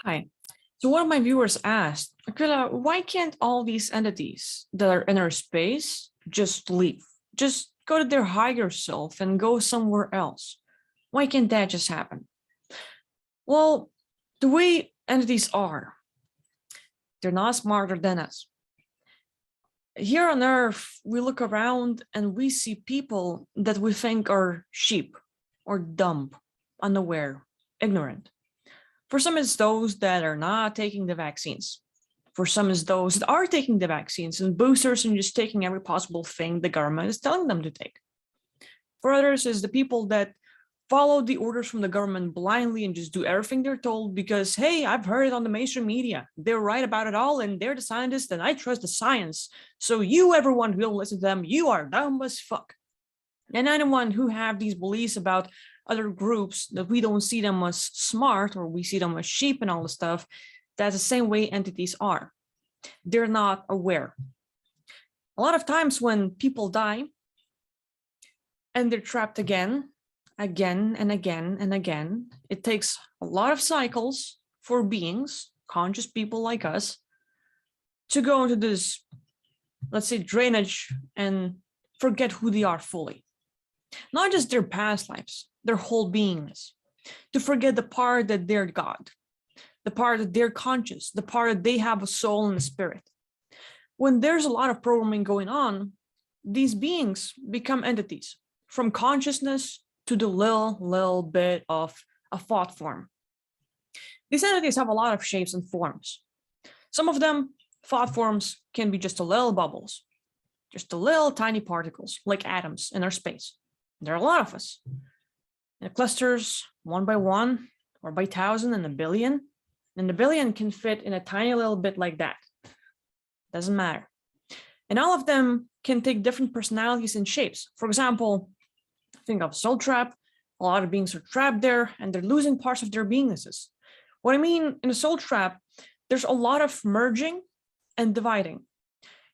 Hi. So one of my viewers asked, Aquila, why can't all these entities that are in our space just leave? Just go to their higher self and go somewhere else. Why can't that just happen? Well, the way entities are, they're not smarter than us. Here on Earth, we look around and we see people that we think are sheep or dumb, unaware, ignorant. For some, it's those that are not taking the vaccines. For some, it's those that are taking the vaccines and boosters and just taking every possible thing the government is telling them to take. For others, is the people that follow the orders from the government blindly and just do everything they're told because, hey, I've heard it on the mainstream media. They're right about it all and they're the scientists and I trust the science. So you, everyone who don't listen to them, you are dumb as fuck. And anyone who have these beliefs about other groups that we don't see them as smart or we see them as sheep and all this stuff, that's the same way entities are. They're not aware. A lot of times when people die and they're trapped again and again, it takes a lot of cycles for beings, conscious people like us, to go into this, let's say, drainage and forget who they are fully. Not just their past lives, their whole beingness, to forget the part that they're God, the part that they're conscious, the part that they have a soul and a spirit. When there's a lot of programming going on, these beings become entities, from consciousness to the little bit of a thought form. These entities have a lot of shapes and forms. Some of them, thought forms, can be just a little bubbles, just a little tiny particles, like atoms in our space. There are a lot of us. And clusters, one by one, or by thousand and a billion. And the billion can fit in a tiny little bit like that. Doesn't matter. And all of them can take different personalities and shapes. For example, think of soul trap. A lot of beings are trapped there and they're losing parts of their beingnesses. What I mean in a soul trap, there's a lot of merging and dividing.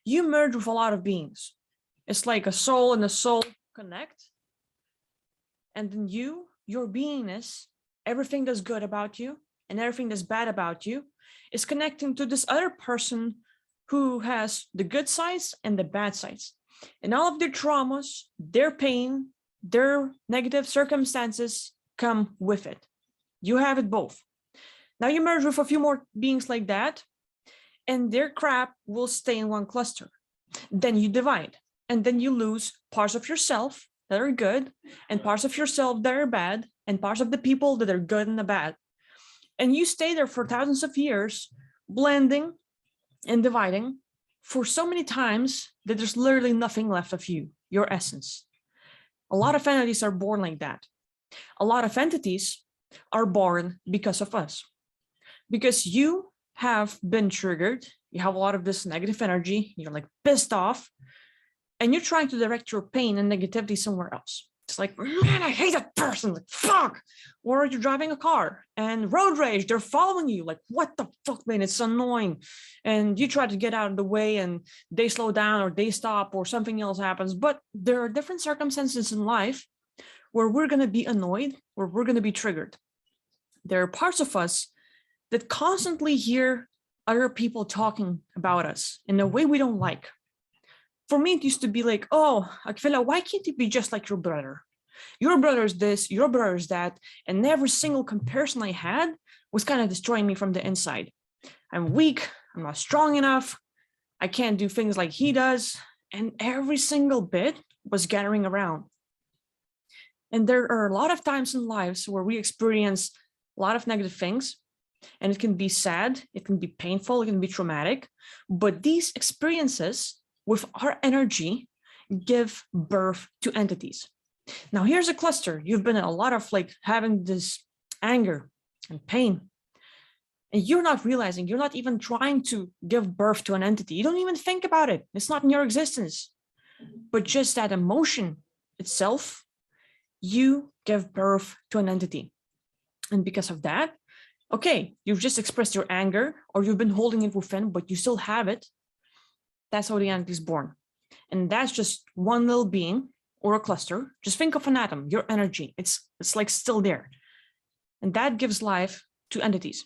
You merge with a lot of beings. It's like a soul and a soul connect. And then your beingness, everything that's good about you and everything that's bad about you is connecting to this other person who has the good sides and the bad sides. And all of their traumas, their pain, their negative circumstances come with it. You have it both. Now you merge with a few more beings like that, and their crap will stay in one cluster. Then you divide, and then you lose parts of yourself that are good, and parts of yourself that are bad, and parts of the people that are good and the bad. And you stay there for thousands of years, blending and dividing for so many times that there's literally nothing left of you, your essence. A lot of entities are born like that. A lot of entities are born because of us. Because you have been triggered, you have a lot of this negative energy, you're like pissed off, and you're trying to direct your pain and negativity somewhere else. It's like, man, I hate that person, like, fuck. Or you're driving a car and road rage, they're following you, like, what the fuck, man, it's annoying. And you try to get out of the way and they slow down or they stop or something else happens. But there are different circumstances in life where we're gonna be annoyed, where we're gonna be triggered. There are parts of us that constantly hear other people talking about us in a way we don't like. For me, it used to be like, oh, Aquila, why can't you be just like your brother? Your brother's this, your brother's that. And every single comparison I had was kind of destroying me from the inside. I'm weak, I'm not strong enough, I can't do things like he does. And every single bit was gathering around. And there are a lot of times in lives where we experience a lot of negative things. And it can be sad, it can be painful, it can be traumatic. But these experiences with our energy give birth to entities. Now here's a cluster. You've been in a lot of like having this anger and pain, and you're not realizing, you're not even trying to give birth to an entity. You don't even think about it. It's not in your existence. But just that emotion itself, you give birth to an entity. And because of that, okay, you've just expressed your anger or you've been holding it within, but you still have it. That's how the entity is born. And that's just one little being or a cluster. Just think of an atom, your energy. It's like still there. And that gives life to entities.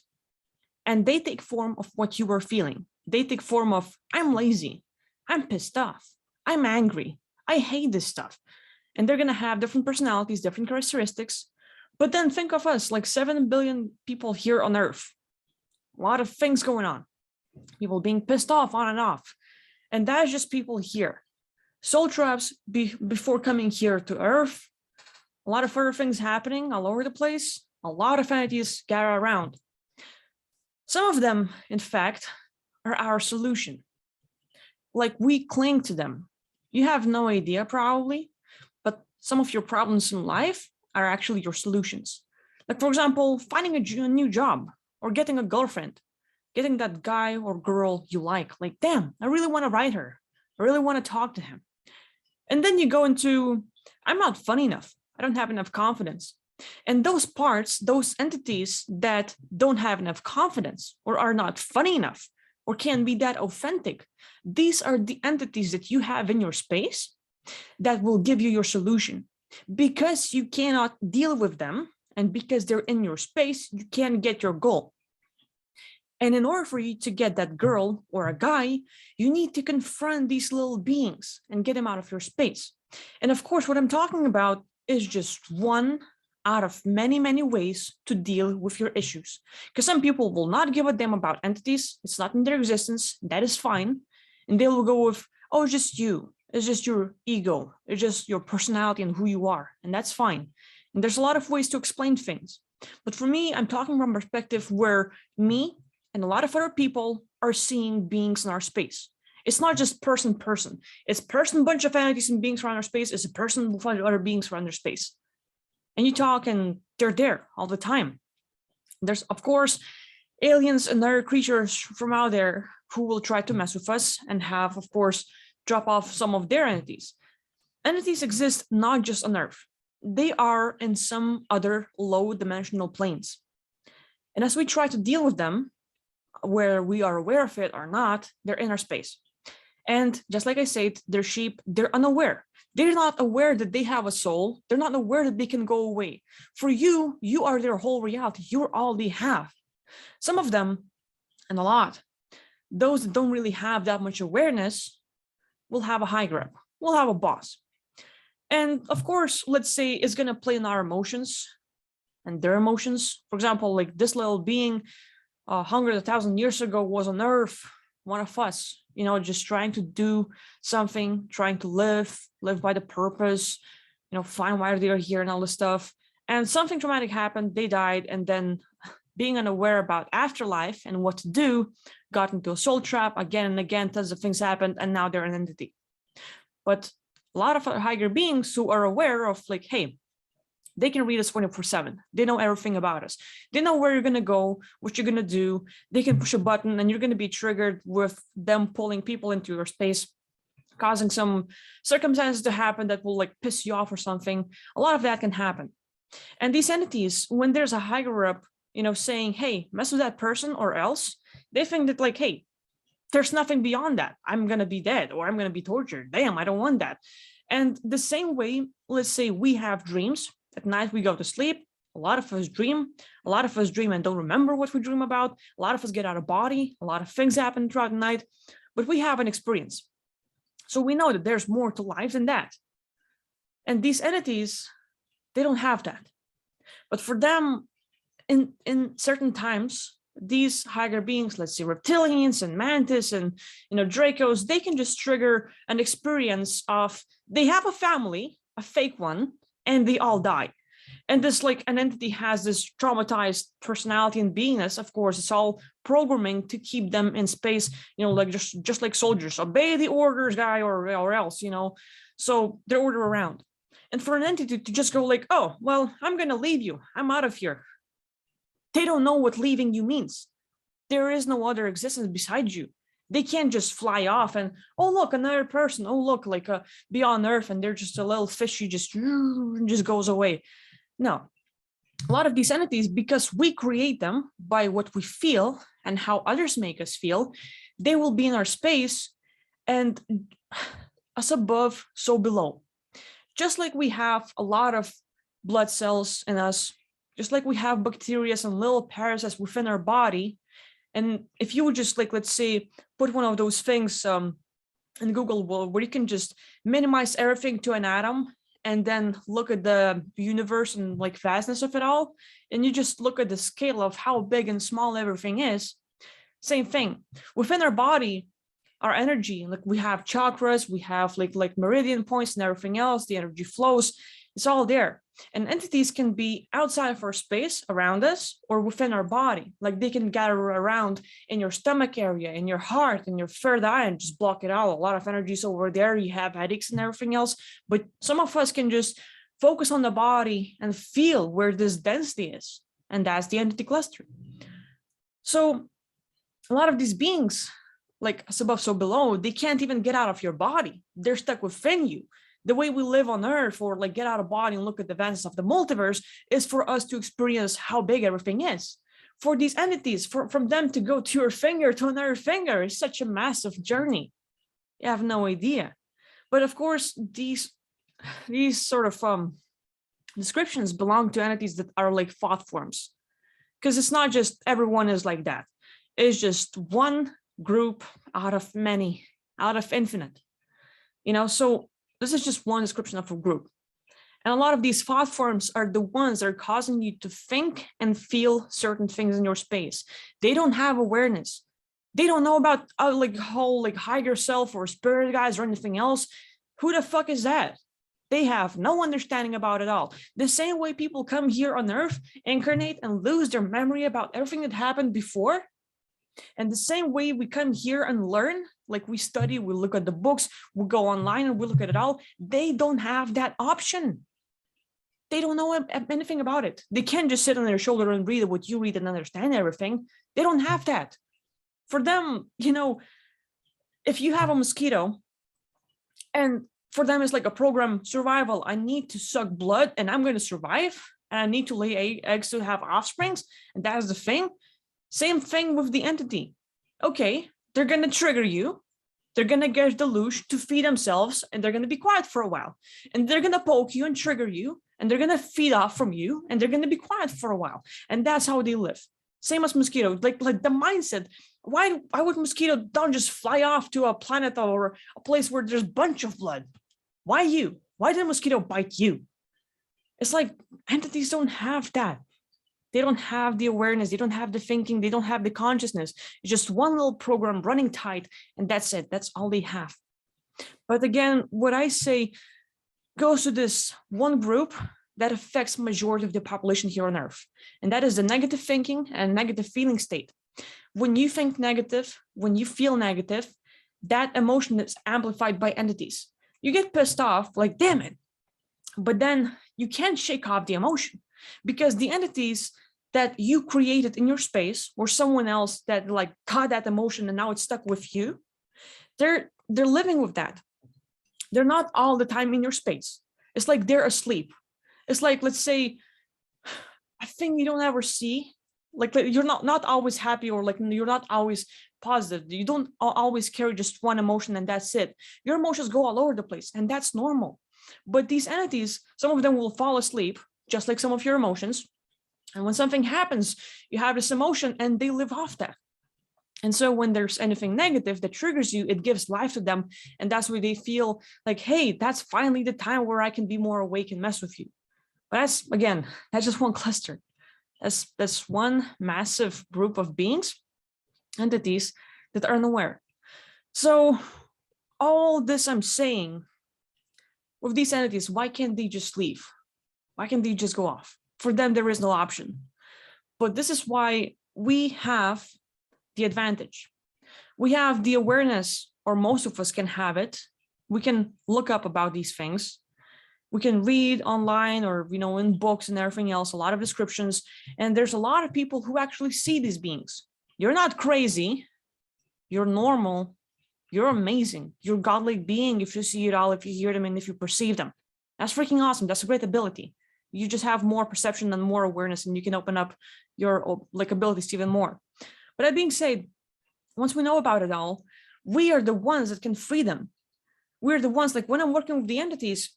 and they take form of what you were feeling. They take form of, I'm lazy, I'm pissed off, I'm angry, I hate this stuff. And they're going to have different personalities, different characteristics. But then think of us, like 7 billion people here on Earth. A lot of things going on. People being pissed off on and off. And that is just people here. Soul traps before coming here to Earth. A lot of other things happening all over the place. A lot of entities gather around. Some of them, in fact, are our solution. Like, we cling to them. You have no idea probably, but some of your problems in life are actually your solutions. Like, for example, finding a new job or getting a girlfriend, getting that guy or girl you like. Like, damn, I really want to write her. I really want to talk to him. And then you go into, I'm not funny enough. I don't have enough confidence. And those parts, those entities that don't have enough confidence or are not funny enough or can't be that authentic, these are the entities that you have in your space that will give you your solution. Because you cannot deal with them and because they're in your space, you can't get your goal. And in order for you to get that girl or a guy, you need to confront these little beings and get them out of your space. And of course, what I'm talking about is just one out of many, many ways to deal with your issues. Because some people will not give a damn about entities. It's not in their existence. That is fine. And they will go with, oh, it's just you. It's just your ego. It's just your personality and who you are. And that's fine. And there's a lot of ways to explain things. But for me, I'm talking from a perspective where me and a lot of other people are seeing beings in our space. It's not just person. It's person, bunch of entities and beings around our space. It's a person with other beings around their space. And you talk and they're there all the time. There's, of course, aliens and other creatures from out there who will try to mess with us and have, of course, drop off some of their entities. Entities exist not just on Earth. They are in some other low dimensional planes. And as we try to deal with them, whether we are aware of it or not, they're in our space. And just like I said, they're sheep, they're unaware. They're not aware that they have a soul. They're not aware that they can go away. For you, you are their whole reality. You're all they have. Some of them, and a lot, those that don't really have that much awareness will have a higher up, will have a boss. And of course, let's say it's going to play on our emotions and their emotions. For example, like this little being 100,000 years ago was on Earth, one of us, just trying to do something, trying to live by the purpose, find why they're here and all this stuff. And something traumatic happened, they died, and then being unaware about afterlife and what to do, got into a soul trap again and again, tons of things happened, and now they're an entity. But a lot of higher beings who are aware of, like, hey, they can read us 24/7. They know everything about us. They know where you're going to go, what you're going to do. They can push a button and you're going to be triggered with them pulling people into your space, causing some circumstances to happen that will like piss you off or something. A lot of that can happen. And these entities, when there's a higher up, saying, hey, mess with that person or else, they think that like, hey, there's nothing beyond that. I'm going to be dead or I'm going to be tortured. Damn, I don't want that. And the same way, let's say we have dreams. At night, we go to sleep. A lot of us dream. A lot of us dream and don't remember what we dream about. A lot of us get out of body. A lot of things happen throughout the night, but we have an experience. So we know that there's more to life than that. And these entities, they don't have that. But for them, in certain times, these higher beings, let's say reptilians and mantis and Dracos, they can just trigger an experience of they have a family, a fake one, and they all die. And this like an entity has this traumatized personality and beingness. Of course, it's all programming to keep them in space, like just like soldiers, obey the orders, guy, or else, so they're order around. And for an entity to just go like, oh, well, I'm going to leave you. I'm out of here. They don't know what leaving you means. There is no other existence beside you. They can't just fly off and, oh, look, another person. Oh, look, like beyond Earth, and they're just a little fishy, just goes away. No, a lot of these entities, because we create them by what we feel and how others make us feel, they will be in our space and as above, so below. Just like we have a lot of blood cells in us, just like we have bacteria and little parasites within our body, And if you would just like, let's say, put one of those things in Google where you can just minimize everything to an atom and then look at the universe and like vastness of it all, and you just look at the scale of how big and small everything is. Same thing within our body, our energy, like we have chakras, we have like meridian points and everything else, the energy flows, it's all there. And entities can be outside of our space around us or within our body. Like they can gather around in your stomach area, in your heart, in your third eye, and just block it out. A lot of energies over there. You have headaches and everything else. But some of us can just focus on the body and feel where this density is. And that's the entity cluster. So a lot of these beings, like as above, so below, they can't even get out of your body. They're stuck within you. The way we live on Earth, or like get out of body and look at the vastness of the multiverse, is for us to experience how big everything is. For these entities, from them to go to your finger to another finger is such a massive journey. You have no idea. But of course, these sort of descriptions belong to entities that are like thought forms, because it's not just everyone is like that. It's just one group out of many, out of infinite. So this is just one description of a group. And a lot of these thought forms are the ones that are causing you to think and feel certain things in your space. They don't have awareness. They don't know about like whole like higher self or spirit guides or anything else. Who the fuck is that? They have no understanding about it all. The same way people come here on Earth, incarnate, and lose their memory about everything that happened before. And the same way we come here and learn, like we study, we look at the books, we go online and we look at it all. They don't have that option. They don't know anything about it. They can't just sit on their shoulder and read what you read and understand everything. They don't have that. For them, if you have a mosquito, and for them it's like a program survival, I need to suck blood and I'm going to survive, and I need to lay eggs to have offsprings, and that's the thing. Same thing with the entity. Okay, they're going to trigger you. They're going to get the loosh to feed themselves, and they're going to be quiet for a while. And they're going to poke you and trigger you, and they're going to feed off from you, and they're going to be quiet for a while. And that's how they live. Same as mosquito, like the mindset. Why would mosquito don't just fly off to a planet or a place where there's a bunch of blood? Why you? Why did a mosquito bite you? It's like entities don't have that. They don't have the awareness, they don't have the thinking, they don't have the consciousness. It's just one little program running tight, and that's it. That's all they have. But again, what I say goes to this one group that affects majority of the population here on Earth, and that is the negative thinking and negative feeling state. When you think negative, when you feel negative, that emotion is amplified by entities. You get pissed off, like, damn it. But then you can't shake off the emotion, because the entities that you created in your space, or someone else that like caught that emotion and now it's stuck with you, they're living with that. They're not all the time in your space. It's like they're asleep. It's like, let's say, a thing you don't ever see, like you're not always happy, or like you're not always positive. You don't always carry just one emotion and that's it. Your emotions go all over the place, and that's normal. But these entities, some of them will fall asleep, just like some of your emotions. And when something happens, you have this emotion and they live off that. And so when there's anything negative that triggers you, it gives life to them. And that's where they feel like, hey, that's finally the time where I can be more awake and mess with you. But that's just one cluster. That's one massive group of beings, entities that are unaware. So all this I'm saying, with these entities, why can't they just leave? Why can't they just go off? For them, there is no option. But this is why we have the advantage. We have the awareness, or most of us can have it. We can look up about these things. We can read online or, in books and everything else, a lot of descriptions. And there's a lot of people who actually see these beings. You're not crazy. You're normal. You're amazing. You're a godly being if you see it all, if you hear them, and if you perceive them. That's freaking awesome. That's a great ability. You just have more perception and more awareness, and you can open up your abilities to even more. But that being said, once we know about it all, we are the ones that can free them. We're the ones, like when I'm working with the entities,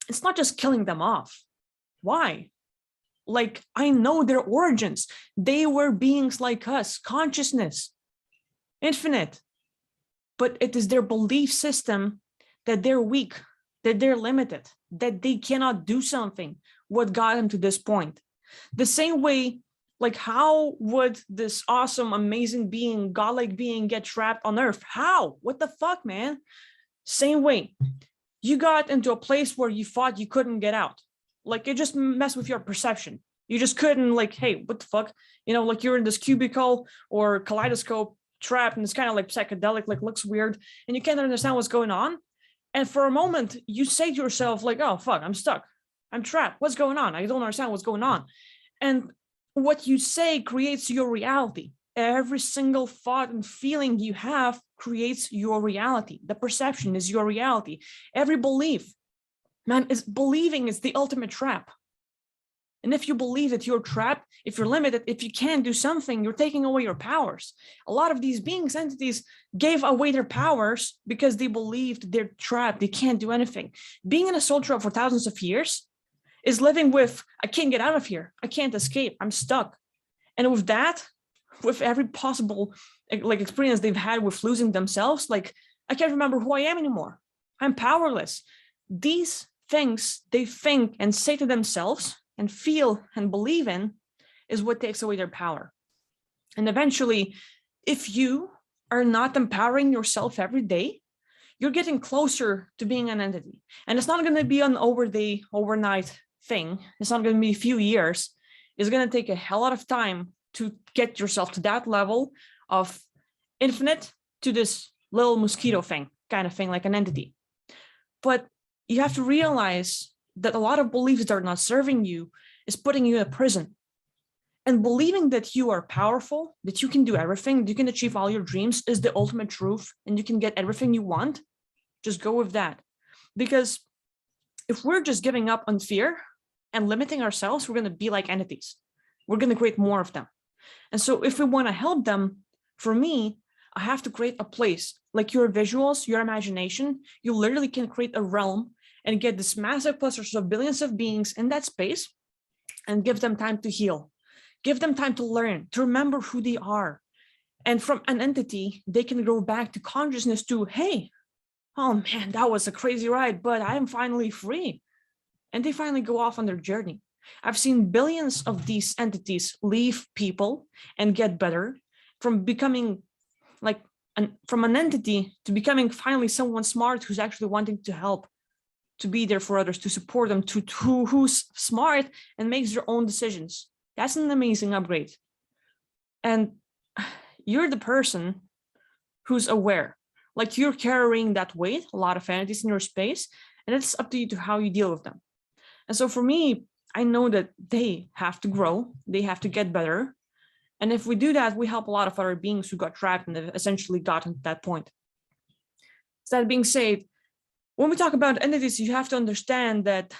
it's not just killing them off. Why? Like, I know their origins. They were beings like us, consciousness, infinite. But it is their belief system that they're weak, that they're limited, that they cannot do something, what got them to this point. The same way, like, how would this awesome, amazing being, godlike being get trapped on Earth? How? What the fuck, man? Same way, you got into a place where you thought you couldn't get out. Like, it just messed with your perception. You just couldn't, like, hey, what the fuck? You know, like, you're in this cubicle or kaleidoscope trapped, and it's kind of like psychedelic, like, looks weird, and you can't understand what's going on. And for a moment, you say to yourself, like, oh, fuck, I'm stuck. I'm trapped. What's going on? I don't understand what's going on. And what you say creates your reality. Every single thought and feeling you have creates your reality. The perception is your reality. Every belief, man, is believing is the ultimate trap. And if you believe that you're trapped, if you're limited, if you can't do something, you're taking away your powers. A lot of these beings, entities, gave away their powers because they believed they're trapped, they can't do anything. Being in a soul trap for thousands of years is living with, I can't get out of here, I can't escape, I'm stuck. And with that, with every possible like experience they've had with losing themselves, like, I can't remember who I am anymore, I'm powerless. These things they think and say to themselves and feel and believe in is what takes away their power. And eventually, if you are not empowering yourself every day, you're getting closer to being an entity. And it's not going to be an overnight thing. It's not going to be a few years. It's going to take a hell lot of time to get yourself to that level of infinite to this little mosquito thing, kind of thing, like an entity. But you have to realize that a lot of beliefs that are not serving you is putting you in a prison. And believing that you are powerful, that you can do everything, that you can achieve all your dreams is the ultimate truth, and you can get everything you want, just go with that. Because if we're just giving up on fear and limiting ourselves, we're going to be like entities. We're going to create more of them. And so if we want to help them, for me, I have to create a place like your visuals, your imagination. You literally can create a realm and get this massive clusters of billions of beings in that space and give them time to heal. Give them time to learn, to remember who they are. And from an entity, they can go back to consciousness to, hey, oh man, that was a crazy ride, but I'm finally free. And they finally go off on their journey. I've seen billions of these entities leave people and get better from becoming like from an entity to becoming finally someone smart who's actually wanting to help, to be there for others, to support them, who's smart and makes their own decisions. That's an amazing upgrade. And you're the person who's aware, like you're carrying that weight, a lot of entities in your space, and it's up to you to how you deal with them. And so for me, I know that they have to grow, they have to get better. And if we do that, we help a lot of other beings who got trapped and have essentially gotten to that point. So that being said, when we talk about entities, you have to understand that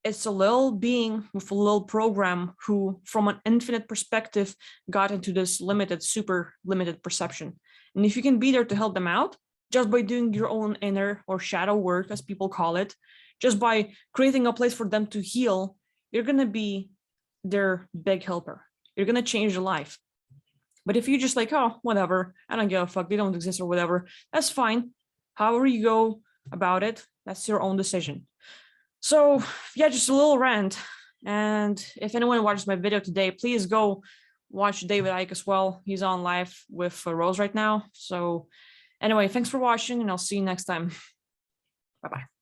it's a little being with a little program who, from an infinite perspective, got into this limited, super limited perception. And if you can be there to help them out, just by doing your own inner or shadow work, as people call it, just by creating a place for them to heal, you're going to be their big helper. You're going to change their life. But if you just like, oh, whatever, I don't give a fuck, they don't exist or whatever, that's fine. However you go about it, that's your own decision. So yeah, just a little rant. And if anyone watches my video today, please go watch David Icke as well. He's on live with Rose right now. So anyway, thanks for watching, and I'll see you next time. Bye-bye.